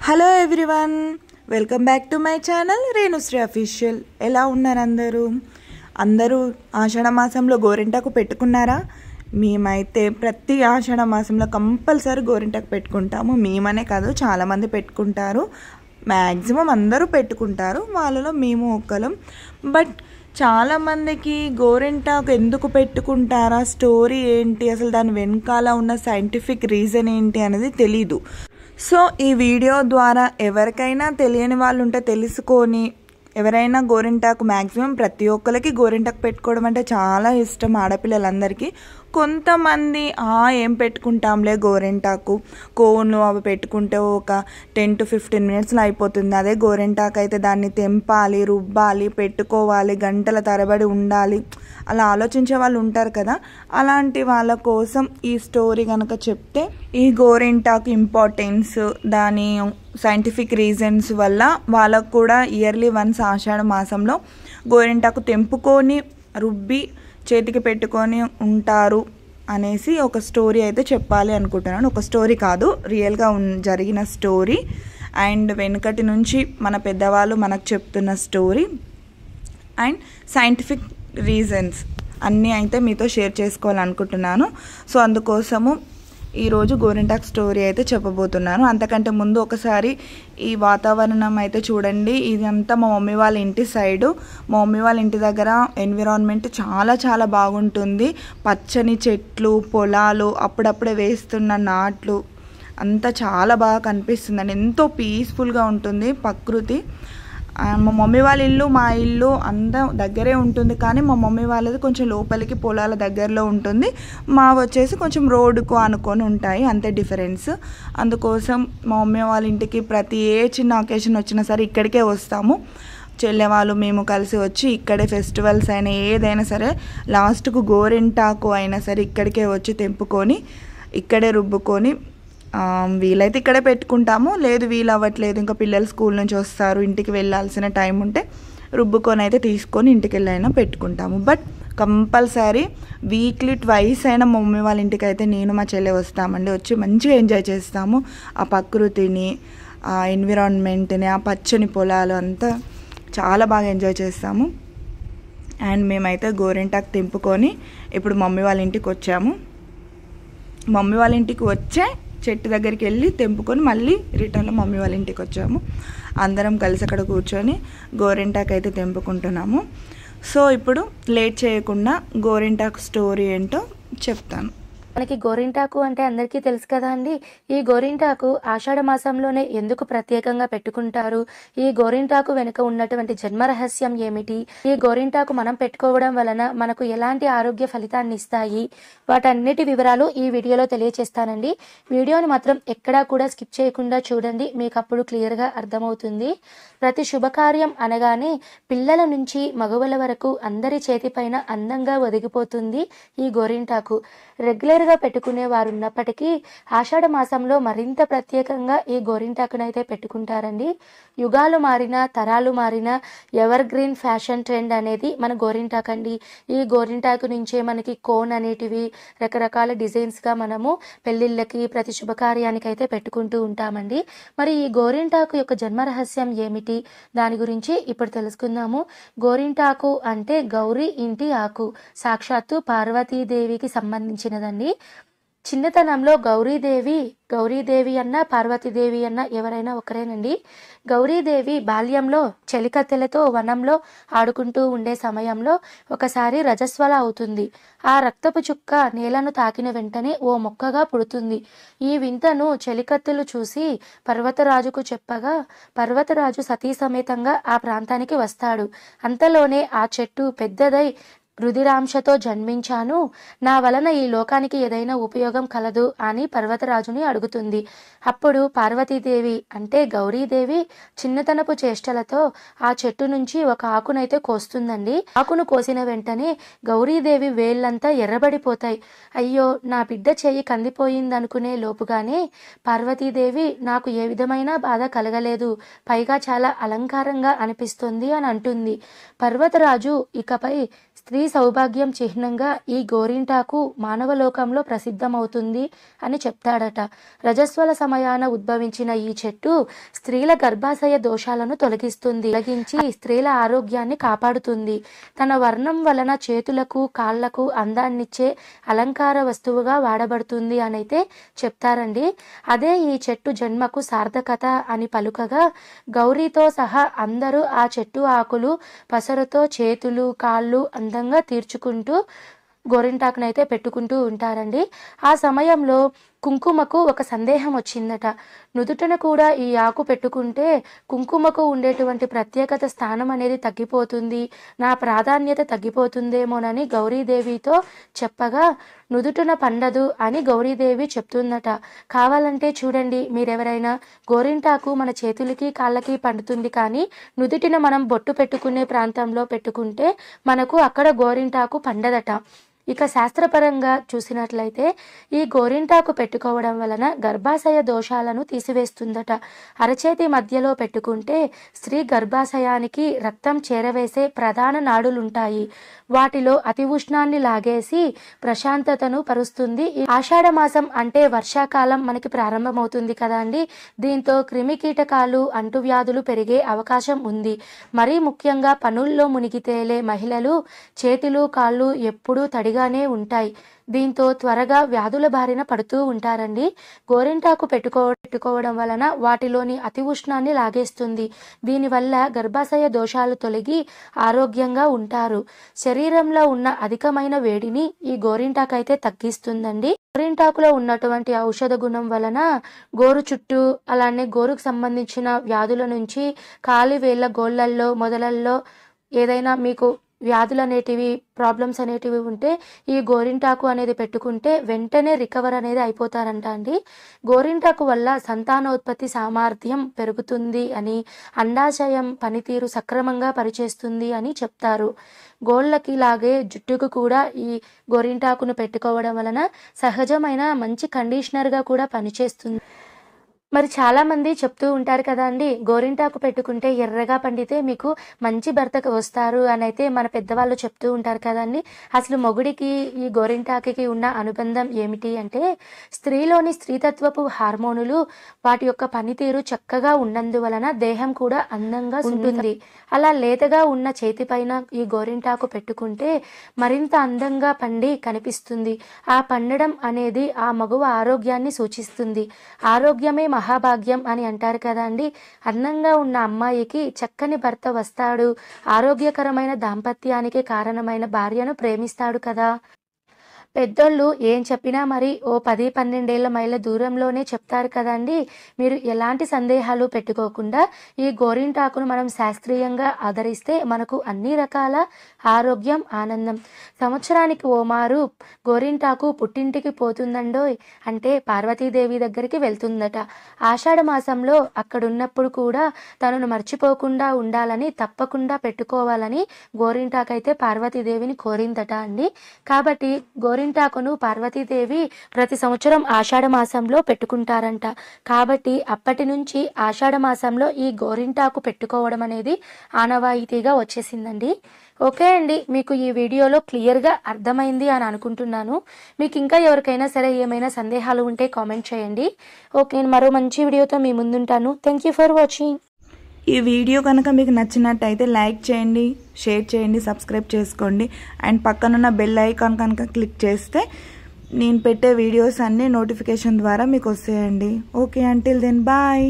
Hello everyone, welcome back to my channel Renusri official. ఎలా ఉన్నారు అందరూ ఆషాఢ మాసంలో గోరింటాకు పెట్టుకున్నారా? మేమైతే ప్రతి ఆషాఢ మాసంలో కంపల్సరీ గోరింటాకు పెట్టుకుంటాము. మేమనే కాదు, చాలామంది పెట్టుకుంటారు. మ్యాక్సిమం అందరూ పెట్టుకుంటారు, వాళ్ళలో మేము ఒకరం. బట్ చాలామందికి గోరింటాకు ఎందుకు పెట్టుకుంటారా, స్టోరీ ఏంటి, అసలు దాని వెనకాల ఉన్న సైంటిఫిక్ రీజన్ ఏంటి అనేది తెలీదు. సో ఈ వీడియో ద్వారా ఎవరికైనా తెలియని వాళ్ళు ఉంటే తెలుసుకొని, ఎవరైనా గోరింటాకు మ్యాక్సిమం ప్రతి ఒక్కరికి గోరింటాకు పెట్టుకోవడం అంటే చాలా ఇష్టం ఆడపిల్లలందరికీ. కొంతమంది ఏం పెట్టుకుంటాంలే గోరింటాకు, కోన్లు అవి పెట్టుకుంటే ఒక 10 to 15 మినిట్స్లో అయిపోతుంది. అదే గోరింటాకు అయితే దాన్ని తెంపాలి, రుబ్బాలి, పెట్టుకోవాలి, గంటల తరబడి ఉండాలి, అలా ఆలోచించే వాళ్ళు ఉంటారు కదా. అలాంటి వాళ్ళ కోసం ఈ స్టోరీ కనుక చెప్తే, ఈ గోరింటాకు ఇంపార్టెన్స్, దాని సైంటిఫిక్ రీజన్స్ వల్ల వాళ్ళకు కూడా ఇయర్లీ వన్స్ ఆషాఢ మాసంలో గోరింటాకు తెంపుకొని రుబ్బి చేతికి పెట్టుకొని ఉంటారు అనేసి ఒక స్టోరీ అయితే చెప్పాలి అనుకుంటున్నాను. ఒక స్టోరీ కాదు, రియల్గా జరిగిన స్టోరీ అండ్ వెనుకటి నుంచి మన పెద్దవాళ్ళు మనకు చెప్తున్న స్టోరీ అండ్ సైంటిఫిక్ రీజన్స్ అన్నీ అయితే మీతో షేర్ చేసుకోవాలనుకుంటున్నాను. సో అందుకోసము ఈరోజు గోరింటాకు స్టోరీ అయితే చెప్పబోతున్నాను. అంతకంటే ముందు ఒకసారి ఈ వాతావరణం అయితే చూడండి. ఇదంతా మా మమ్మీ వాళ్ళ ఇంటి సైడు. మా మమ్మీ వాళ్ళ ఇంటి దగ్గర ఎన్విరాన్మెంట్ చాలా చాలా బాగుంటుంది. పచ్చని చెట్లు, పొలాలు, అప్పుడప్పుడే వేస్తున్న నాట్లు అంతా చాలా బాగా కనిపిస్తుందండి. ఎంతో పీస్ఫుల్గా ఉంటుంది ప్రకృతి. మా మమ్మీ వాళ్ళ ఇల్లు, మా ఇల్లు అంతా దగ్గరే ఉంటుంది, కానీ మా మమ్మీ వాళ్ళది కొంచెం లోపలికి పొలాల దగ్గరలో ఉంటుంది. మా వచ్చేసి కొంచెం రోడ్డుకు ఆనుకొని ఉంటాయి, అంతే డిఫరెన్స్. అందుకోసం మా మమ్మీ వాళ్ళ ఇంటికి ప్రతి చిన్న అకేషన్ వచ్చినా సరే ఇక్కడికే వస్తాము. చెల్లె వాళ్ళు మేము కలిసి వచ్చి ఇక్కడే ఫెస్టివల్స్ అయినా ఏదైనా సరే లాస్ట్కు గోరింటాకు అయినా సరే ఇక్కడికే వచ్చి తెంపుకొని ఇక్కడే రుబ్బుకొని వీలైతే ఇక్కడే పెట్టుకుంటాము. లేదు వీలు అవ్వట్లేదు, ఇంకా పిల్లలు స్కూల్ నుంచి వస్తారు, ఇంటికి వెళ్ళాల్సిన టైం ఉంటే రుబ్బుకొని అయితే తీసుకొని ఇంటికి వెళ్ళైనా పెట్టుకుంటాము. బట్ కంపల్సరీ వీక్లీ ట్వైస్ అయినా మా మమ్మీ వాళ్ళ ఇంటికి అయితే నేను మా చెల్లె వస్తామండి. వచ్చి మంచిగా ఎంజాయ్ చేస్తాము. ఆ ప్రకృతిని, ఆ ఎన్విరాన్మెంట్ని, ఆ పచ్చని పొలాలు అంతా చాలా బాగా ఎంజాయ్ చేస్తాము. అండ్ మేమైతే గోరింటాకు తెంపుకొని ఇప్పుడు మమ్మీ వాళ్ళ ఇంటికి వచ్చాము. మమ్మీ వాళ్ళ ఇంటికి వచ్చే చెట్టు దగ్గరికి వెళ్ళి తెంపుకొని మళ్ళీ రిటర్న్లో మమ్మీ వాళ్ళ ఇంటికి వచ్చాము. అందరం కలిసి అక్కడ కూర్చొని గోరింటాకు అయితే తెంపుకుంటున్నాము. సో ఇప్పుడు లేట్ చేయకుండా గోరింటాకు స్టోరీ ఏంటో చెప్తాను. మనకి గోరింటాకు అంటే అందరికీ తెలుసు కదా అండి. ఈ గోరింటాకు ఆషాఢ మాసంలోనే ఎందుకు ప్రత్యేకంగా పెట్టుకుంటారు, ఈ గోరింటాకు వెనుక ఉన్నటువంటి జన్మ రహస్యం ఏమిటి, ఈ గోరింటాకు మనం పెట్టుకోవడం వలన మనకు ఎలాంటి ఆరోగ్య ఫలితాన్ని ఇస్తాయి, వాటన్నిటి వివరాలు ఈ వీడియోలో తెలియచేస్తానండి. వీడియోని మాత్రం ఎక్కడా కూడా స్కిప్ చేయకుండా చూడండి, మీకు అప్పుడు క్లియర్గా అర్థమవుతుంది. ప్రతి శుభకార్యం అనగానే పిల్లల నుంచి మగవుల వరకు అందరి చేతిపైన అందంగా ఒదిగిపోతుంది ఈ గోరింటాకు. రెగ్యులర్గా పెట్టుకునే వారు ఉన్నప్పటికీ ఆషాఢ మాసంలో మరింత ప్రత్యేకంగా ఈ గోరింటాకునైతే పెట్టుకుంటారండి. యుగాలు మారినా, తరాలు మారినా ఎవర్ గ్రీన్ ఫ్యాషన్ ట్రెండ్ అనేది మన గోరింటాకు అండి. ఈ గోరింటాకు నుంచే మనకి కోన్ అనేటివి రకరకాల డిజైన్స్గా మనము పెళ్ళిళ్ళకి, ప్రతి శుభకార్యానికి అయితే పెట్టుకుంటూ ఉంటామండి. మరి ఈ గోరింటాకు యొక్క జన్మ రహస్యం ఏమిటి, దాని గురించి ఇప్పుడు తెలుసుకుందాము. గోరింటాకు అంటే గౌరీ ఇంటి ఆకు, సాక్షాత్తు పార్వతీదేవికి సంబంధించినదండి. చిన్నతనంలో గౌరీదేవి అన్న పార్వతీదేవి అన్న ఎవరైనా ఒకరేనండి. గౌరీదేవి బాల్యంలో చెలికత్తెలతో వనంలో ఆడుకుంటూ ఉండే సమయంలో ఒకసారి రజస్వల అవుతుంది. ఆ రక్తపు చుక్క నేలను తాకిన వెంటనే ఓ మొక్కగా పుడుతుంది. ఈ వింతను చెలికత్తెలు చూసి పర్వతరాజుకు చెప్పగా పర్వతరాజు సతీ సమేతంగా ఆ ప్రాంతానికి వస్తాడు. అంతలోనే ఆ చెట్టు పెద్దదై రుధిరాంశతో జన్మించాను, నా వలన ఈ లోకానికి ఏదైనా ఉపయోగం కలదు అని పర్వతరాజుని అడుగుతుంది. అప్పుడు పార్వతీదేవి అంటే గౌరీదేవి చిన్నతనపు చేష్టలతో ఆ చెట్టు నుంచి ఒక ఆకునైతే కోస్తుందండి. ఆకును కోసిన వెంటనే గౌరీదేవి వేళ్ళంతా ఎర్రబడిపోతాయి. అయ్యో, నా బిడ్డ చెయ్యి కందిపోయిందనుకునే లోపుగానే పార్వతీదేవి నాకు ఏ విధమైన బాధ కలగలేదు, పైగా చాలా అలంకారంగా అనిపిస్తుంది అని అంటుంది. పర్వతరాజు ఇకపై స్త్రీ సౌభాగ్యం చిహ్నంగా ఈ గోరింటాకు మానవలోకంలో ప్రసిద్ధమవుతుంది అని చెప్తాడట. రజస్వల సమయాన ఉద్భవించిన ఈ చెట్టు స్త్రీల గర్భాశయ దోషాలను తొలగించి స్త్రీల ఆరోగ్యాన్ని కాపాడుతుంది. తన వర్ణం వలన చేతులకు కాళ్లకు అందాన్నిచ్చే అలంకార వస్తువుగా వాడబడుతుంది అనైతే చెప్తారండి. అదే ఈ చెట్టు జన్మకు సార్థకత అని పలుకగా గౌరీతో సహా అందరూ ఆ చెట్టు ఆకులు పసరుతో చేతులు కాళ్ళు అందంగా తీర్చుకుంటూ గోరింటాకునైతే పెట్టుకుంటూ ఉంటారండి. ఆ సమయంలో కుంకుమకు ఒక సందేహం వచ్చిందట. నుదుటన కూడా ఈ ఆకు పెట్టుకుంటే కుంకుమకు ఉండేటువంటి ప్రత్యేకత స్థానం అనేది తగ్గిపోతుంది, నా ప్రాధాన్యత తగ్గిపోతుందేమోనని గౌరీదేవితో చెప్పగా నుదుటన పండదు అని గౌరీదేవి చెప్తుందట. కావాలంటే చూడండి, మీరెవరైనా గోరింటాకు మన చేతులకి కాళ్ళకి పండుతుంది, కానీ నుదుటిన మనం బొట్టు పెట్టుకునే ప్రాంతంలో పెట్టుకుంటే మనకు అక్కడ గోరింటాకు పండదట. ఇక శాస్త్రపరంగా చూసినట్లయితే ఈ గోరింటాకు పెట్టుకోవడం వలన గర్భాశయ దోషాలను తీసివేస్తుందట. అరచేతి మధ్యలో పెట్టుకుంటే స్త్రీ గర్భాశయానికి రక్తం చేరవేసే ప్రధాన నాడులుంటాయి. వాటిలో అతి ఉష్ణాన్ని లాగేసి ప్రశాంతతను పరుస్తుంది. ఆషాఢ మాసం అంటే వర్షాకాలం మనకి ప్రారంభమవుతుంది కదా అండి. దీంతో క్రిమి కీటకాలు అంటువ్యాధులు పెరిగే అవకాశం ఉంది. మరీ ముఖ్యంగా పనుల్లో మునిగి తేలే మహిళలు చేతులు కాళ్ళు ఎప్పుడూ తడిగానే ఉంటాయి. దీంతో త్వరగా వ్యాధుల బారిన పడుతూ ఉంటారండి. గోరింటాకు పెట్టుకోవడం వలన వాటిలోని అతి ఉష్ణాన్ని లాగేస్తుంది. దీనివల్ల గర్భాశయ దోషాలు తొలగి ఆరోగ్యంగా ఉంటారు. శరీరంలో ఉన్న అధికమైన వేడిని ఈ గోరింటాకు అయితే తగ్గిస్తుందండి. గోరింటాకులో ఉన్నటువంటి ఔషధ గుణం వలన గోరు చుట్టూ అలానే గోరుకు సంబంధించిన వ్యాధుల నుంచి కాలి వేళ్ళ గోళ్ళల్లో మొదలల్లో ఏదైనా మీకు వ్యాధులు అనేటివి ప్రాబ్లమ్స్ అనేటివి ఉంటే ఈ గోరింటాకు అనేది పెట్టుకుంటే వెంటనే రికవర్ అనేది అయిపోతారంట అండి. గోరింటాకు వల్ల సంతానోత్పత్తి సామర్థ్యం పెరుగుతుంది అని, అండాశయం పనితీరు సక్రమంగా పనిచేస్తుంది అని చెప్తారు. గోళ్ళకి లాగే జుట్టుకు కూడా ఈ గోరింటాకును పెట్టుకోవడం వలన సహజమైన మంచి కండిషనర్గా కూడా పనిచేస్తుంది. మరి చాలామంది చెప్తూ ఉంటారు కదా అండి, గోరింటాకు పెట్టుకుంటే ఎర్రగా పండితే మీకు మంచి భర్తకు వస్తారు అని అయితే మన పెద్దవాళ్ళు చెప్తూ ఉంటారు కదండి. అసలు మొగుడికి ఈ గోరింటాకుకి ఉన్న అనుబంధం ఏమిటి అంటే, స్త్రీలోని స్త్రీతత్వపు హార్మోనులు వాటి యొక్క పనితీరు చక్కగా ఉన్నందువలన దేహం కూడా అందంగా ఉంటుంది. అలా లేతగా ఉన్న చేతిపైన ఈ గోరింటాకు పెట్టుకుంటే మరింత అందంగా పండి కనిపిస్తుంది. ఆ పండడం అనేది ఆ మగువ ఆరోగ్యాన్ని సూచిస్తుంది. ఆరోగ్యమే మహాభాగ్యం అని అంటారు కదా అండి. అందంగా ఉన్న అమ్మాయికి చక్కని భర్త వస్తాడు, ఆరోగ్యకరమైన దాంపత్యానికి కారణమైన భార్యను ప్రేమిస్తాడు కదా. పెద్దోళ్ళు ఏం చెప్పినా మరి ఓ 10-12 ఏళ్ల మైళ్ళ దూరంలోనే చెప్తారు కదండి. మీరు ఎలాంటి సందేహాలు పెట్టుకోకుండా ఈ గోరింటాకును మనం శాస్త్రీయంగా ఆదరిస్తే మనకు అన్ని రకాల ఆరోగ్యం, ఆనందం. సంవత్సరానికి ఓ మారు గోరింటాకు పుట్టింటికి పోతుందండోయ్ అంటే పార్వతీదేవి దగ్గరికి వెళ్తుందట. ఆషాఢ మాసంలో అక్కడున్నప్పుడు కూడా తనను మర్చిపోకుండా ఉండాలని, తప్పకుండా పెట్టుకోవాలని గోరింటాకైతే పార్వతీదేవిని కోరిందట అండి. కాబట్టి గోరింటాకును పార్వతీదేవి ప్రతి సంవత్సరం ఆషాఢ మాసంలో పెట్టుకుంటారంట. కాబట్టి అప్పటి నుంచి ఆషాఢ మాసంలో ఈ గోరింటాకు పెట్టుకోవడం అనేది ఆనవాయితీగా వచ్చేసిందండి. ఓకే అండి, మీకు ఈ వీడియోలో క్లియర్గా అర్థమైంది అని అనుకుంటున్నాను. మీకు ఇంకా ఎవరికైనా సరే ఏమైనా సందేహాలు ఉంటే కామెంట్ చేయండి. ఓకే, నేను మరో మంచి వీడియోతో మీ ముందుంటాను. Thank you for watching. ఈ వీడియో కనుక మీకు నచ్చినట్టయితే లైక్ చేయండి, షేర్ చేయండి, సబ్స్క్రైబ్ చేసుకోండి. అండ్ పక్కనున్న బెల్ ఐకాన్ కనుక క్లిక్ చేస్తే నేను పెట్టే వీడియోస్ అన్నీ నోటిఫికేషన్ ద్వారా మీకు వస్తాయండి. Okay, until then bye.